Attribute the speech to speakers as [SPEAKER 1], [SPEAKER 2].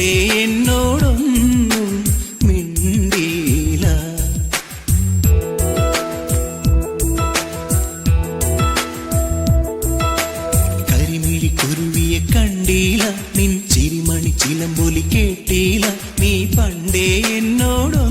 [SPEAKER 1] പണ്ടേ എന്നോടൊന്നും മിണ്ടിയില്ല. കരിമിഴി കുരുവിയെ കണ്ടില്ല, നിൻ ചിരിമണി ചിലമ്പൊലി കേട്ടില്ല, നീ പണ്ടേ എന്നോടോ